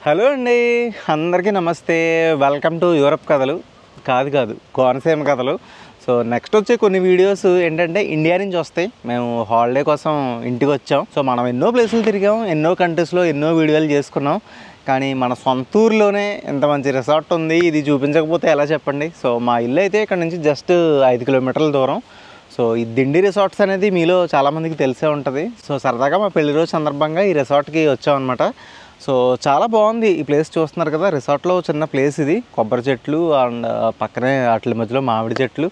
Hello అండి, అందరికీ నమస్తే. వెల్కమ్ టు యూరప్ కథలు. కాదు కోనసీమ కథలు. సో నెక్స్ట్ వచ్చే కొన్ని వీడియోస్ ఏంటంటే ఇండియా నుంచి వస్తాయి. మేము హాలిడే కోసం ఇంటికి వచ్చాం. సో మనం ఎన్నో ప్లేసులు తిరిగాం, ఎన్నో కంట్రీస్లో ఎన్నో వీడియోలు చేసుకున్నాం. కానీ మన సొంత ఊరిలోనే ఇంత మంచి రిసార్ట్ ఉంది, ఇది చూపించకపోతే ఎలా చెప్పండి. సో మా ఇల్లు అయితే ఇక్కడ నుంచి జస్ట్ 5 కిలోమీటర్ల దూరం. సో ఈ దిండి రిసార్ట్స్ అనేది మీలో చాలామందికి తెలిసే ఉంటుంది. సో సరదాగా మా పెళ్లి రోజు సందర్భంగా ఈ రిసార్ట్కి వచ్చామన్నమాట. సో చాలా బాగుంది ఈ ప్లేస్. చూస్తున్నారు కదా, రిసార్ట్లో చిన్న ప్లేస్ ఇది. కొబ్బరి చెట్లు అండ్ పక్కనే వాటి మధ్యలో మామిడి చెట్లు.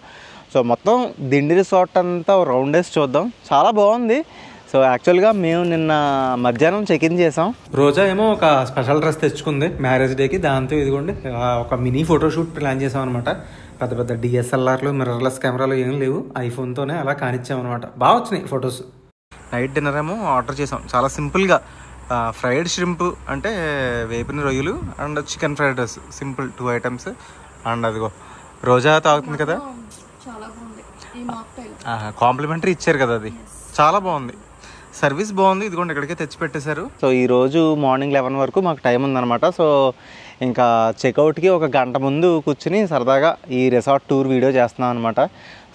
సో మొత్తం దిండి రిసార్ట్ అంతా రౌండ్ వేసి చూద్దాం. చాలా బాగుంది. సో యాక్చువల్గా మేము నిన్న మధ్యాహ్నం చెక్-ఇన్ చేసాం. రోజా ఏమో ఒక స్పెషల్ డ్రెస్ తెచ్చుకుంది మ్యారేజ్ డేకి. దాంతో ఇదిగోండి ఒక మినీ ఫోటోషూట్ ప్లాన్ చేసాం అనమాట. పెద్ద పెద్ద డిఎస్ఎల్ఆర్లు, మిర్రర్లెస్ కెమెరాలు ఏం లేవు, ఐఫోన్తోనే అలా కానిచ్చామన్నమాట. బాగా వచ్చినాయి ఫొటోస్. నైట్ డిన్నర్ ఏమో ఆర్డర్ చేసాం. చాలా సింపుల్గా ఫ్రైడ్ షింప్ అంటే వేపిన రొయ్యలు and chicken fried rice, simple 2 items. And అదిగో రోజా తాగుతుంది కదా, కాంప్లిమెంటరీ ఇచ్చారు కదా, అది చాలా బాగుంది. సర్వీస్ బాగుంది. ఇదిగోండి ఇక్కడికే తెచ్చిపెట్టేశారు. సో ఈరోజు మార్నింగ్ 11 వరకు మాకు టైం ఉందన్నమాట. సో ఇంకా చెక్అవుట్కి ఒక గంట ముందు కూర్చుని సరదాగా ఈ రిసార్ట్ టూర్ వీడియో చేస్తున్నాం అనమాట.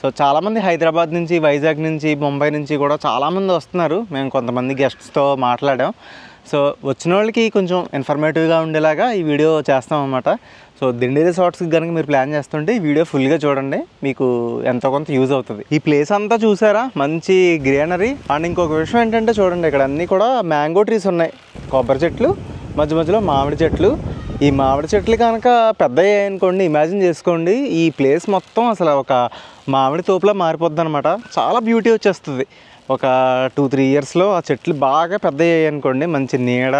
సో చాలామంది హైదరాబాద్ నుంచి, వైజాగ్ నుంచి, ముంబై నుంచి కూడా చాలామంది వస్తున్నారు. మేము కొంతమంది గెస్ట్స్తో మాట్లాడాం. సో వచ్చిన వాళ్ళకి కొంచెం ఇన్ఫర్మేటివ్గా ఉండేలాగా ఈ వీడియో చేస్తాం అన్నమాట. సో దిండి రిసార్ట్స్కి కనుక మీరు ప్లాన్ చేస్తుంటే ఈ వీడియో ఫుల్గా చూడండి, మీకు ఎంతో కొంత యూజ్ అవుతుంది. ఈ ప్లేస్ అంతా చూసారా, మంచి గ్రీనరీ. అండ్ ఇంకొక విషయం ఏంటంటే చూడండి, ఇక్కడ అన్నీ కూడా మ్యాంగో ట్రీస్ ఉన్నాయి. కొబ్బరి చెట్లు, మధ్య మధ్యలో మామిడి చెట్లు. ఈ మామిడి చెట్లు కనుక పెద్దయ్యాయి అనుకోండి, ఇమాజిన్ చేసుకోండి, ఈ ప్లేస్ మొత్తం అసలు ఒక మామిడి తోపులా మారిపోద్ది అనమాట. చాలా బ్యూటీ వచ్చేస్తుంది. ఒక 2-3 ఇయర్స్లో ఆ చెట్లు బాగా పెద్దయ్యాయి అనుకోండి, మంచి నీడ,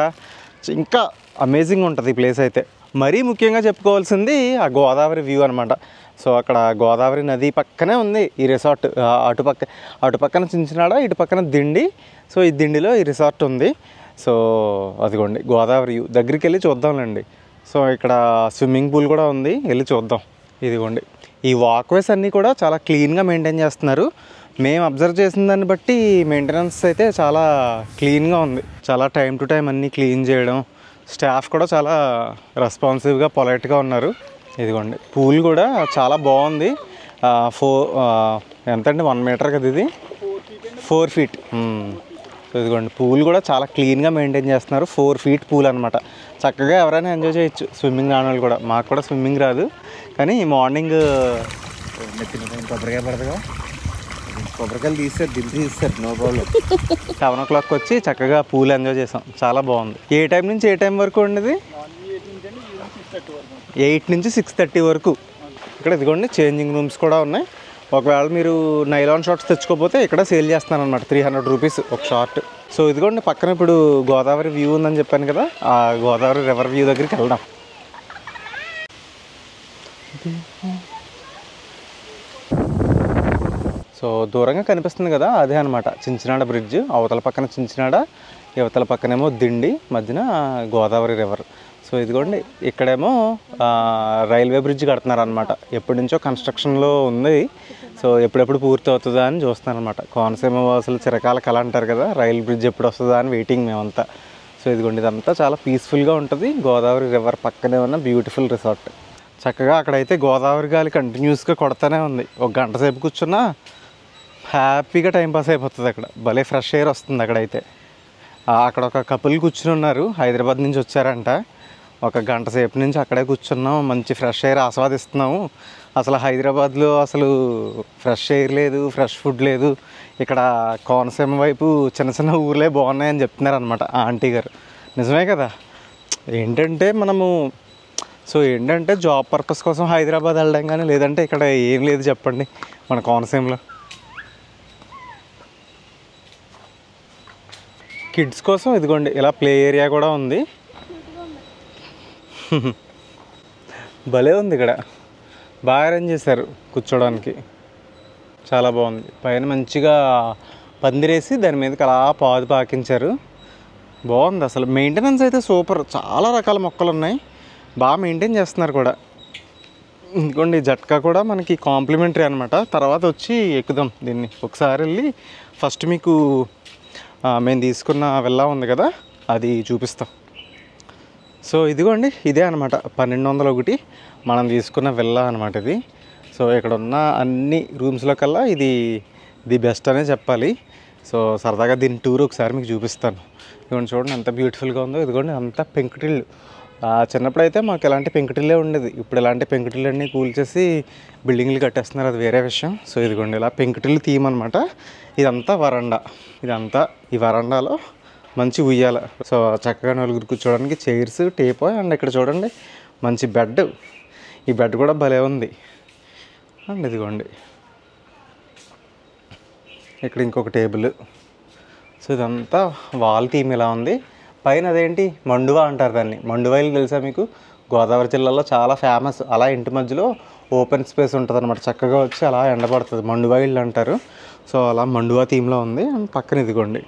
ఇంకా అమేజింగ్ ఉంటుంది ఈ ప్లేస్ అయితే. మరీ ముఖ్యంగా చెప్పుకోవాల్సింది ఆ గోదావరి వ్యూ అనమాట. సో అక్కడ గోదావరి నది పక్కనే ఉంది ఈ రిసార్ట్. అటు పక్కన చించినాడ, ఇటు పక్కన దిండి. సో ఈ దిండిలో ఈ రిసార్ట్ ఉంది. సో అదిగోండి గోదావరి వ్యూ. దగ్గరికి వెళ్ళి చూద్దాంలేండి. సో ఇక్కడ స్విమ్మింగ్ పూల్ కూడా ఉంది, వెళ్ళి చూద్దాం. ఇదిగోండి ఈ వాక్వేస్ అన్నీ కూడా చాలా క్లీన్గా మెయింటైన్ చేస్తున్నారు. మేము అబ్జర్వ్ చేసిన దాన్ని బట్టి మెయింటెనెన్స్ అయితే చాలా క్లీన్గా ఉంది. చాలా టైం టు టైం అన్నీ క్లీన్ చేయడం. స్టాఫ్ కూడా చాలా రెస్పాన్సివ్గా, పొలైట్గా ఉన్నారు. ఇదిగోండి పూల్ కూడా చాలా బాగుంది. ఎంతండి, 1 మీటర్ కదా ఇది, 4 ఫీట్. సో ఇదిగోండి పూల్ కూడా చాలా క్లీన్గా మెయింటైన్ చేస్తున్నారు. 4 ఫీట్ పూల్ అనమాట. చక్కగా ఎవరైనా ఎంజాయ్ చేయొచ్చు, స్విమ్మింగ్ రాని వాళ్ళు కూడా. మాకు కూడా స్విమ్మింగ్ రాదు, కానీ మార్నింగ్ కొబ్బరికాయ పడదుగా, కొబ్బరికాయలు తీస్తారు, దింపి తీస్తారు, నో ప్రాబ్లం. 7 o'clock వచ్చి చక్కగా పూల్ ఎంజాయ్ చేసాం. చాలా బాగుంది. ఏ టైం నుంచి ఏ టైం వరకు ఉండేది? 8 నుంచి 6:30 వరకు. ఇక్కడ ఇదిగోండి చేంజింగ్ రూమ్స్ కూడా ఉన్నాయి. ఒకవేళ మీరు నైలాన్ షార్ట్స్ తెచ్చుకోకపోతే ఇక్కడ సేల్ చేస్తున్నాను అనమాట. 300 రూపీస్ ఒక షార్ట్. సో ఇదిగోండి పక్కన ఇప్పుడు గోదావరి వ్యూ ఉందని చెప్పాను కదా, ఆ గోదావరి రివర్ వ్యూ దగ్గరికి వెళ్దాం. సో దూరంగా కనిపిస్తుంది కదా, అదే అనమాట చించినాడ బ్రిడ్జ్. అవతల పక్కన చించినాడ, యువతల పక్కనేమో దిండి, మధ్యన గోదావరి రివర్. సో ఇదిగోండి ఇక్కడేమో రైల్వే బ్రిడ్జ్ కడుతున్నారు అనమాట. ఎప్పటి నుంచో కన్స్ట్రక్షన్లో ఉంది. సో ఎప్పుడెప్పుడు పూర్తి అవుతుందా అని చూస్తున్నాను అనమాట. కోనసీమ వాసులు చిరకాల కళ అంటారు కదా, రైల్ బ్రిడ్జ్ ఎప్పుడు వస్తుందా అని వెయిటింగ్ మేమంతా. సో ఇదిగోండి ఇదంతా చాలా పీస్ఫుల్గా ఉంటుంది. గోదావరి రివర్ పక్కనే ఉన్న బ్యూటిఫుల్ రిసార్ట్. చక్కగా అక్కడైతే గోదావరి గాలి కంటిన్యూస్గా కొడతానే ఉంది. ఒక గంట సేపు కూర్చున్నా హ్యాపీగా టైంపాస్ అయిపోతుంది. అక్కడ భలే ఫ్రెష్ ఎయిర్ వస్తుంది అక్కడైతే. అక్కడ ఒక కపుల్ కూర్చుని ఉన్నారు, హైదరాబాద్ నుంచి వచ్చారంట. ఒక గంట సేపు నుంచి అక్కడే కూర్చున్నాం, మంచి ఫ్రెష్ ఎయిర్ ఆస్వాదిస్తున్నాము. అసలు హైదరాబాద్లో అసలు ఫ్రెష్ ఎయిర్ లేదు, ఫ్రెష్ ఫుడ్ లేదు. ఇక్కడ కోనసీమ వైపు చిన్న చిన్న ఊర్లే బాగున్నాయని చెప్తున్నారు అనమాట ఆ ఆంటీ గారు. నిజమే కదా. ఏంటంటే ఏంటంటే జాబ్ పర్పస్ కోసం హైదరాబాద్ వెళ్ళడం కానీ, లేదంటే ఇక్కడ ఏం లేదు చెప్పండి మన కోనసీమలో. కిడ్స్ కోసం ఇదిగోండి ఇలా ప్లే ఏరియా కూడా ఉంది. భలే ఉంది ఇక్కడ, బాగా అరేంజ్ చేశారు కూర్చోడానికి. చాలా బాగుంది. పైన మంచిగా పందిరేసి దాని మీదకి అలా పాదు పాకించారు. బాగుంది అసలు. మెయింటెనెన్స్ అయితే సూపర్. చాలా రకాల మొక్కలు ఉన్నాయి, బాగా మెయింటైన్ చేస్తున్నారు కూడా. ఇంకోండి జట్కా కూడా మనకి కాంప్లిమెంటరీ అనమాట. తర్వాత వచ్చి ఎక్కుదాం దీన్ని. ఒకసారి వెళ్ళి ఫస్ట్ మీకు మేము తీసుకున్న విల్లా ఉంది కదా, అది చూపిస్తాం. సో ఇదిగోండి ఇదే అనమాట 1201 మనం తీసుకున్న విల్లా అనమాట ఇది. సో ఇక్కడ ఉన్న అన్ని రూమ్స్లో కల్లా ఇది ది బెస్ట్ అనే చెప్పాలి. సో సరదాగా దీని టూర్ ఒకసారి మీకు చూపిస్తాను. ఇదిగోండి చూడండి ఎంత బ్యూటిఫుల్గా ఉందో. ఇదిగోండి అంతా పెంకుటిల్లు. చిన్నప్పుడు అయితే మాకు ఎలాంటి పెంకుటిల్లే ఉండేది. ఇప్పుడు ఇలాంటి పెంకుటిల్లన్నీ కూల్చేసి బిల్డింగ్లు కట్టేస్తున్నారు, అది వేరే విషయం. సో ఇదిగోండి ఇలా పెంకుటిల్లు థీమ్ అనమాట. ఇదంతా వరండా. ఇదంతా ఈ వరండాలో మంచి ఉయ్యాల. సో చక్కగా నలుగురు కూర్చోవడానికి చైర్స్, టేపాయ్, అండ్ ఇక్కడ చూడండి మంచి బెడ్. ఈ బెడ్ కూడా భలే ఉంది. అండ్ ఇదిగోండి ఇక్కడ ఇంకొక టేబుల్. సో ఇదంతా వాల్ థీమ్ ఇలా ఉంది. పైన అదేంటి మండువా అంటారు దాన్ని. మండువాయిలు తెలుసా మీకు? గోదావరి జిల్లాలో చాలా ఫేమస్. అలా ఇంటి మధ్యలో ఓపెన్ స్పేస్ ఉంటుంది అనమాట, చక్కగా వచ్చి అలా ఎండబడుతుంది, మండువాయిలు అంటారు. సో అలా మండువా థీమ్లో ఉంది. అండ్ పక్కన ఇదిగోండి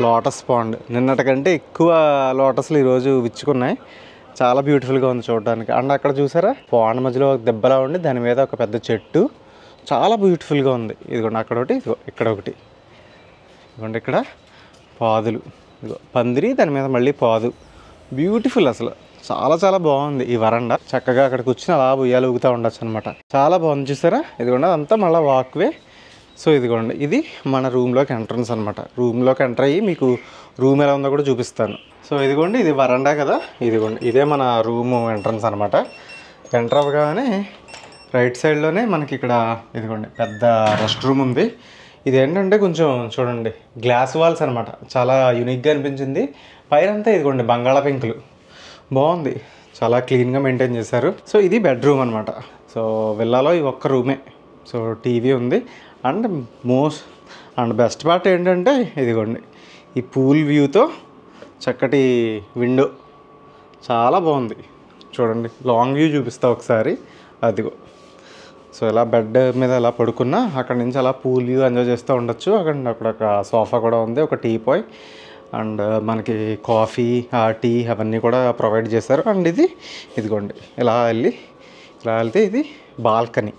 లోటస్ పాండ్. నిన్నటికంటే ఎక్కువ లోటస్లు ఈరోజు విచ్చుకున్నాయి. చాలా బ్యూటిఫుల్గా ఉంది చూడడానికి. అండ్ అక్కడ చూసారా పాండ్ మధ్యలో దెబ్బలా ఉండి దాని మీద ఒక పెద్ద చెట్టు, చాలా బ్యూటిఫుల్గా ఉంది. ఇదిగోండి అక్కడ ఒకటి, ఇదిగో ఇక్కడ ఒకటి. ఇదిగోండి ఇక్కడ పాదులు, ఇదిగో పందిరి, దాని మీద మళ్ళీ పాదు. బ్యూటిఫుల్ అసలు, చాలా చాలా బాగుంది ఈ వరండా. చక్కగా అక్కడ కూర్చుని అలా ఉయ్యాలు ఊగుతూ ఉండొచ్చు అనమాట. చాలా బాగుంది చూసారా. ఇదిగోండి అదంతా మళ్ళీ వాక్వే. సో ఇదిగోండి ఇది మన రూమ్లోకి ఎంట్రన్స్ అనమాట. రూమ్లోకి ఎంటర్ అయ్యి మీకు రూమ్ ఎలా ఉందో కూడా చూపిస్తాను. సో ఇదిగోండి ఇది వరండా కదా. ఇదిగోండి ఇదే మన రూమ్ ఎంట్రన్స్ అనమాట. ఎంటర్ అవ్వగానే రైట్ సైడ్లోనే మనకి ఇక్కడ ఇదిగోండి పెద్ద రెస్ట్ రూమ్ ఉంది. ఇదేంటంటే కొంచెం చూడండి గ్లాస్ వాల్స్ అనమాట, చాలా యూనిక్గా అనిపించింది. పైన అంతా ఇదిగోండి బంగాళా పెంకులు, బాగుంది, చాలా క్లీన్గా మెయింటైన్ చేశారు. సో ఇది బెడ్రూమ్ అనమాట. సో విల్లాలో ఈ ఒక్క రూమే. సో టీవీ ఉంది. అండ్ బెస్ట్ పార్ట్ ఏంటంటే ఇదిగోండి ఈ పూల్ వ్యూతో చక్కటి విండో, చాలా బాగుంది. చూడండి లాంగ్ వ్యూ చూపిస్తా ఒకసారి. అదిగో సో ఇలా బెడ్ మీద అలా పడుకున్నా అక్కడ నుంచి అలా పూల్ వ్యూ ఎంజాయ్ చేస్తూ ఉండొచ్చు. అక్కడ ఒక సోఫా కూడా ఉంది, ఒక టీపాయ్, అండ్ మనకి కాఫీ, టీ అవన్నీ కూడా ప్రొవైడ్ చేశారు. అండ్ ఇదిగోండి ఇలా వెళ్తే ఇది బాల్కనీ.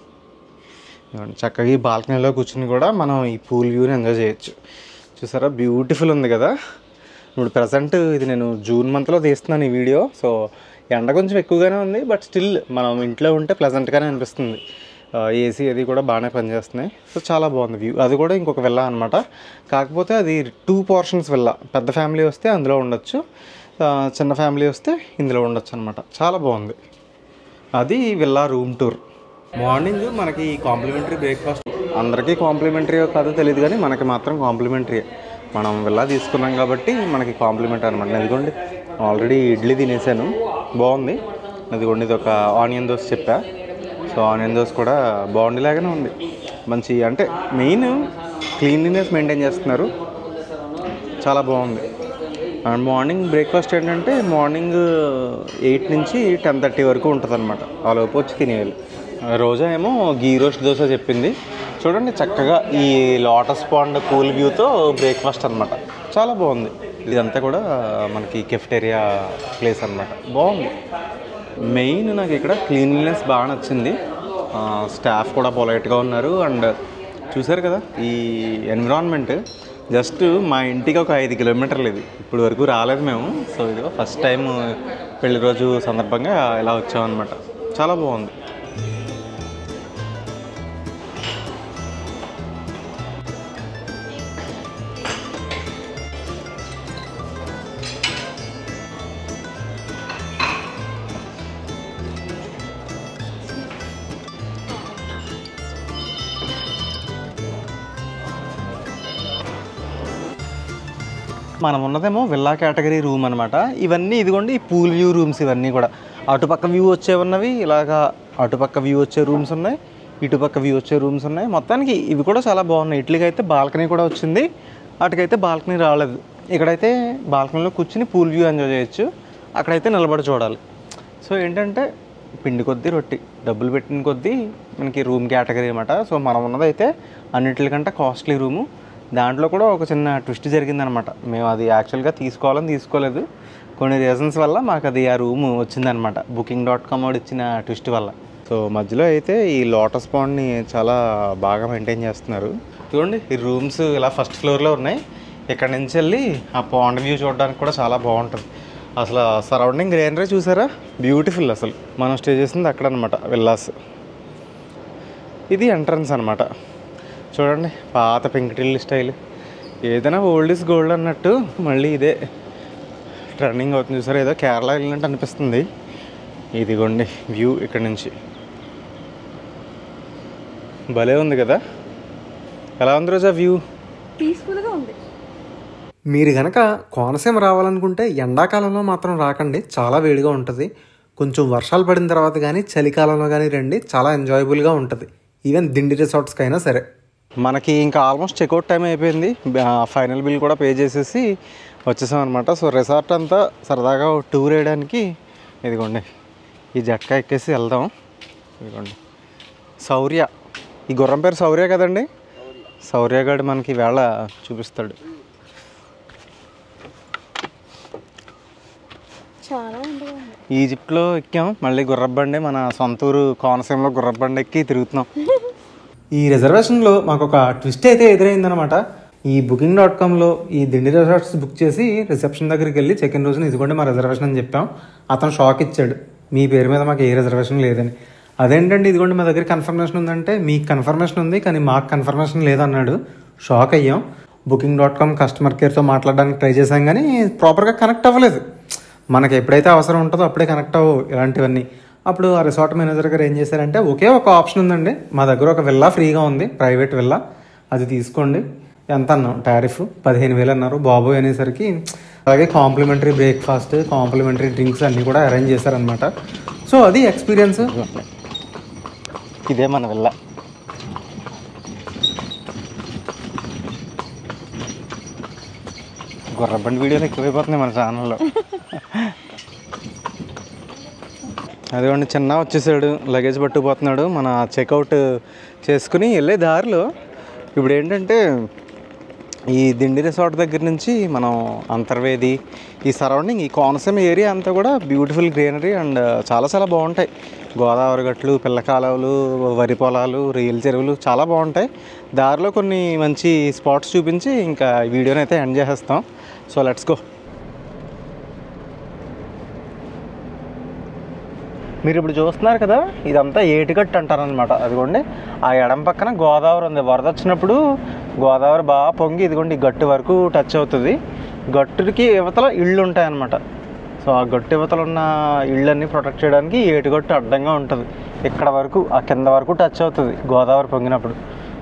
చక్కగా ఈ బాల్కనీలో కూర్చుని కూడా మనం ఈ పూల్ వ్యూని ఎంజాయ్ చేయొచ్చు. చూసారా బ్యూటిఫుల్ ఉంది కదా. ఇప్పుడు ప్రజెంట్ ఇది నేను జూన్ మంత్లో తీస్తున్నాను ఈ వీడియో. సో ఎండ కొంచెం ఎక్కువగానే ఉంది, బట్ స్టిల్ మనం ఇంట్లో ఉంటే ప్లెజెంట్గానే అనిపిస్తుంది. ఏసీ అది కూడా బాగానే పనిచేస్తున్నాయి. సో చాలా బాగుంది వ్యూ. అది కూడా ఇంకొక విల్లా అనమాట. కాకపోతే అది 2 పోర్షన్స్ విల్లా. పెద్ద ఫ్యామిలీ వస్తే అందులో ఉండొచ్చు, చిన్న ఫ్యామిలీ వస్తే ఇందులో ఉండొచ్చు అనమాట. చాలా బాగుంది. అది విల్లా రూమ్ టూర్. మార్నింగ్ మనకి కాంప్లిమెంటరీ బ్రేక్ఫాస్ట్. అందరికీ కాంప్లిమెంటరీ కాదో తెలియదు కానీ మనకి మాత్రం కాంప్లిమెంటరీ. మనం విల్లా తీసుకున్నాం కాబట్టి మనకి కాంప్లిమెంటరీ అనమాట. ఇదిగోండి ఆల్రెడీ ఇడ్లీ తినేసాను, బాగుంది. ఇదిగోండి ఇది ఒక ఆనియన్ దోశ చెప్పా. సో ఆనియన్ దోశ కూడా బాగుండేలాగానే ఉంది. మంచి అంటే మెయిన్ క్లీన్లీనెస్ మెయింటైన్ చేస్తున్నారు, చాలా బాగుంది. అండ్ మార్నింగ్ బ్రేక్ఫాస్ట్ ఏంటంటే మార్నింగ్ 8 నుంచి 10:30 వరకు ఉంటుంది అనమాట. ఆ లోపు వచ్చి తినేయాలి. రోజా ఏమో గీ రోస్ట్ దోశ చెప్పింది. చూడండి చక్కగా ఈ లోటస్ పాండ్ కూల్ వ్యూతో బ్రేక్ఫాస్ట్ అనమాట, చాలా బాగుంది. ఇదంతా కూడా మనకి కెఫ్టేరియా ప్లేస్ అనమాట, బాగుంది. మెయిన్ నాకు ఇక్కడ క్లీన్లీనెస్ బాగా నచ్చింది. స్టాఫ్ కూడా పొలైట్గా ఉన్నారు. అండ్ చూసారు కదా ఈ ఎన్విరాన్మెంట్. జస్ట్ మా ఇంటికి ఒక 5 కిలోమీటర్లు ఇది. ఇప్పుడు వరకు రాలేదు మేము. సో ఇదిగో ఫస్ట్ టైం పెళ్లి రోజు సందర్భంగా ఇలా వచ్చామన్నమాట. చాలా బాగుంది. మనం ఉన్నదేమో విల్లా కేటగిరీ రూమ్ అనమాట. ఇవన్నీ ఇదిగోండి ఈ పూల్ వ్యూ రూమ్స్. ఇవన్నీ కూడా అటుపక్క వ్యూ వచ్చే ఉన్నవి, ఇలాగా అటుపక్క వ్యూ వచ్చే రూమ్స్ ఉన్నాయి, ఇటుపక్క వ్యూ వచ్చే రూమ్స్ ఉన్నాయి. మొత్తానికి ఇవి కూడా చాలా బాగున్నాయి. ఇట్లకైతే బాల్కనీ కూడా వచ్చింది, అటుకైతే బాల్కనీ రాలేదు. ఇక్కడైతే బాల్కనీలో కూర్చుని పూల్ వ్యూ ఎంజాయ్ చేయొచ్చు, అక్కడైతే నిలబడి చూడాలి. సో ఏంటంటే పిండి కొద్దీ రొట్టి, డబ్బులు పెట్టిన కొద్దీ మనకి రూమ్ కేటగిరీ అనమాట. సో మనం ఉన్నదైతే అన్నిటికంటే కాస్ట్లీ రూము. దాంట్లో కూడా ఒక చిన్న ట్విస్ట్ జరిగిందనమాట. మేము అది యాక్చువల్గా తీసుకోలేదు, కొన్ని రీజన్స్ వల్ల మాకు అది ఆ రూమ్ వచ్చిందనమాట. Booking.com వాడు ఇచ్చిన ట్విస్ట్ వల్ల. సో మధ్యలో అయితే ఈ లోటస్ పాండ్ని చాలా బాగా మెయింటైన్ చేస్తున్నారు. చూడండి ఈ రూమ్స్ ఇలా ఫస్ట్ ఫ్లోర్లో ఉన్నాయి. ఇక్కడ నుంచి వెళ్ళి ఆ పాండ్ వ్యూ చూడడానికి కూడా చాలా బాగుంటుంది. అసలు సరౌండింగ్ గ్రీనరీ చూసారా, బ్యూటిఫుల్. అసలు మనం స్టే చేసింది అక్కడ అనమాట, విల్లాస్. ఇది ఎంట్రన్స్ అనమాట. చూడండి, పాత పెంకుటిల్లు స్టైల్. ఏదైనా ఓల్డ్ ఈజ్ గోల్డ్ అన్నట్టు మళ్ళీ ఇదే ట్రెండింగ్ అవుతుంది. చూసారా, ఏదో కేరళ వెళ్ళినట్టు అనిపిస్తుంది. ఇదిగోండి వ్యూ ఇక్కడ నుంచి. భలే ఉంది కదా. ఎలా ఉంది రోజా వ్యూ? పీస్ఫుల్గా ఉంది. మీరు కనుక కోనసీమ రావాలనుకుంటే ఎండాకాలంలో మాత్రం రాకండి, చాలా వేడిగా ఉంటుంది. కొంచెం వర్షాలు పడిన తర్వాత కానీ చలికాలంలో కానీ రండి, చాలా ఎంజాయబుల్గా ఉంటుంది. ఈవెన్ దిండి రిసార్ట్స్కి అయినా సరే. మనకి ఇంకా ఆల్మోస్ట్ చెక్అవుట్ టైం అయిపోయింది. ఫైనల్ బిల్ కూడా పే చేసేసి వచ్చేసాం అనమాట. సో రిసార్ట్ అంతా సరదాగా టూర్ వేయడానికి ఇదిగోండి ఈ జట్కా ఎక్కేసి వెళ్దాం. ఇదిగోండి శౌర్య, ఈ గుర్రం పేరు శౌర్య కదండి. శౌర్యగాడు మనకి వేళ చూపిస్తాడు. చాలా ఈజిప్ట్లో ఎక్కాం, మళ్ళీ గుర్రబండి మన సొంతూరు కోనసీమలో గుర్రబండి ఎక్కి తిరుగుతున్నాం. ఈ రిజర్వేషన్లో మాకు ఒక ట్విస్ట్ అయితే ఎదురైందనమాట. ఈ Booking.comలో ఈ దిండి రిసార్ట్స్ బుక్ చేసి రిసెప్షన్ దగ్గరికి వెళ్ళి చెక్ ఇన్ రోజున ఇదిగోండి మా రిజర్వేషన్ అని చెప్పాం. అతను షాక్ ఇచ్చాడు, మీ పేరు మీద మాకు ఏ రిజర్వేషన్ లేదని. అదేంటండి, ఇదిగోండి మా దగ్గర కన్ఫర్మేషన్ ఉందంటే మీకు కన్ఫర్మేషన్ ఉంది కానీ మాకు కన్ఫర్మేషన్ లేదన్నాడు. షాక్ అయ్యాం. Booking.com కస్టమర్ కేర్తో మాట్లాడడానికి ట్రై చేశాం కానీ ప్రాపర్గా కనెక్ట్ అవ్వలేదు. మనకి ఎప్పుడైతే అవసరం ఉంటుందో అప్పుడే కనెక్ట్ అవ్వవు ఇలాంటివన్నీ. అప్పుడు ఆ రిసార్ట్ మేనేజర్ గారు ఏం చేశారంటే, ఒకే ఒక ఆప్షన్ ఉందండి, మా దగ్గర ఒక విల్లా ఫ్రీగా ఉంది, ప్రైవేట్ విల్లా, అది తీసుకోండి. ఎంత అన్నాం టారిఫ్? 15,000 అన్నారు. బాబోయ్ అనేసరికి అలాగే కాంప్లిమెంటరీ బ్రేక్ఫాస్ట్, కాంప్లిమెంటరీ డ్రింక్స్ అన్నీ కూడా అరేంజ్ చేశారనమాట. సో అది ఎక్స్పీరియన్స్. ఇదే మన విల్లా. గుర్రబండి వీడియోలు ఎక్కువైపోతున్నాయి మన ఛానల్లో. అదిగోండి చిన్న వచ్చేసాడు, లగేజ్ పట్టుకుపోతున్నాడు. మన చెక్అవుట్ చేసుకుని వెళ్ళే దారిలో ఇప్పుడు ఏంటంటే ఈ దిండి రిసార్ట్ దగ్గర నుంచి మనం అంతర్వేది, ఈ సరౌండింగ్, ఈ కోనసీమ ఏరియా అంతా కూడా బ్యూటిఫుల్ గ్రీనరీ అండ్ చాలా చాలా బాగుంటాయి. గోదావరి గట్లు, పిల్ల కాలువలు, వరి పొలాలు, రియల్ చెరువులు చాలా బాగుంటాయి. దారిలో కొన్ని మంచి స్పాట్స్ చూపించి ఇంకా వీడియోని అయితే ఎండ్ చేసేస్తాం. So let's go. మీరు ఇప్పుడు చూస్తున్నారు కదా, ఇదంతా ఏటిగట్టు అంటారనమాట. అదిగోండి ఆ ఎడం పక్కన గోదావరి ఉంది. వరద వచ్చినప్పుడు గోదావరి బాగా పొంగి ఇదిగోండి ఈ గట్టు వరకు టచ్ అవుతుంది. గట్టుకి యువతల ఇళ్ళు ఉంటాయన్నమాట. సో ఆ గట్టు యువతల ఉన్న ఇళ్ళన్నీ ప్రొటెక్ట్ చేయడానికి ఏటిగట్టు అడ్డంగా ఉంటుంది. ఇక్కడ వరకు ఆ కింద వరకు టచ్ అవుతుంది గోదావరి పొంగినప్పుడు.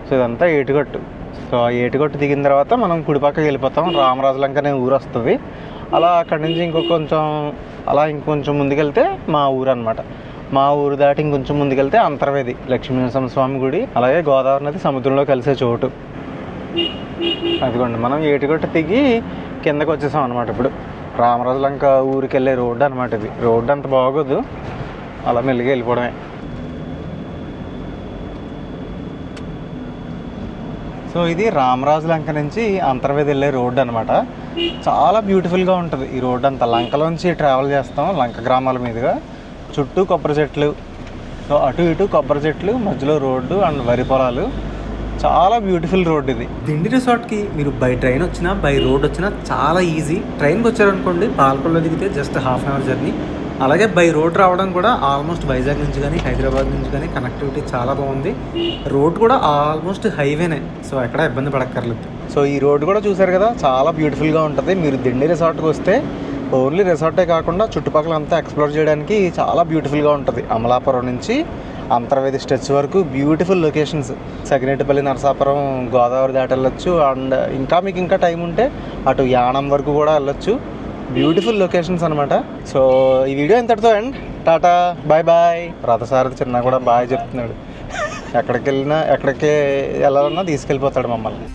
సో ఇదంతా ఏటిగట్టు. సో ఆ ఏటిగట్టు దిగిన తర్వాత మనం కుడిపక్కకి వెళ్ళిపోతాం. రామరాజులంక అనే ఊరు వస్తుంది. అలా అక్కడి నుంచి ఇంకొంచెం ముందుకెళ్తే మా ఊరు అనమాట. మా ఊరు దాటి ఇంకొంచెం ముందుకెళ్తే అంతర్వేది లక్ష్మీనరసింహ స్వామి గుడి, అలాగే గోదావరి నది సముద్రంలో కలిసే చోటు. అదిగోండి మనం ఏటిగట్టు దిగి కిందకు వచ్చేసాం అనమాట. ఇప్పుడు రామరాజులంక ఊరికి వెళ్ళే రోడ్డు అనమాట. ఇది రోడ్డు అంత బాగోదు, అలా మెల్లిగా వెళ్ళిపోవడమే. సో ఇది రామరాజులంక నుంచి అంతర్వేది వెళ్ళే రోడ్డు అనమాట. చాలా బ్యూటిఫుల్గా ఉంటుంది ఈ రోడ్డు అంతా. లంకలోంచి ట్రావెల్ చేస్తాం, లంక గ్రామాల మీదుగా. చుట్టూ కొబ్బరి చెట్లు, సో అటు ఇటు కొబ్బరి చెట్లు, మధ్యలో రోడ్డు అండ్ వరి పొలాలు. చాలా బ్యూటిఫుల్ రోడ్డు ఇది. దిండి రిసార్ట్కి మీరు బై ట్రైన్ వచ్చినా బై రోడ్ వచ్చినా చాలా ఈజీ. ట్రైన్కి వచ్చారనుకోండి, పాలకొల్లో దిగితే just half an hour journey. అలాగే బై రోడ్ రావడం కూడా ఆల్మోస్ట్ వైజాగ్ నుంచి కానీ హైదరాబాద్ నుంచి కానీ కనెక్టివిటీ చాలా బాగుంది. రోడ్ కూడా ఆల్మోస్ట్ హైవేనే, సో ఎక్కడ ఇబ్బంది పడక్కర్లేదు. సో ఈ రోడ్డు కూడా చూసారు కదా, చాలా బ్యూటిఫుల్గా ఉంటుంది. మీరు దిండి రిసార్ట్కి వస్తే ఓన్లీ రిసార్టే కాకుండా చుట్టుపక్కల అంతా ఎక్స్ప్లోర్ చేయడానికి చాలా బ్యూటిఫుల్గా ఉంటుంది. అమలాపురం నుంచి అంతర్వేది స్టెచ్ వరకు బ్యూటిఫుల్ లొకేషన్స్. సగినేటిపల్లి, నరసాపురం, గోదావరి దాటి వెళ్ళొచ్చు. అండ్ మీకు ఇంకా టైం ఉంటే అటు యానం వరకు కూడా వెళ్ళొచ్చు. బ్యూటిఫుల్ లొకేషన్స్ అనమాట. సో ఈ వీడియో ఇంతటితో అండ్ టాటా, బాయ్ బాయ్. రథసారథి చిన్న కూడా బాయ్ చెప్తున్నాడు. ఎక్కడికి వెళ్ళాలన్నా తీసుకెళ్ళిపోతాడు మమ్మల్ని.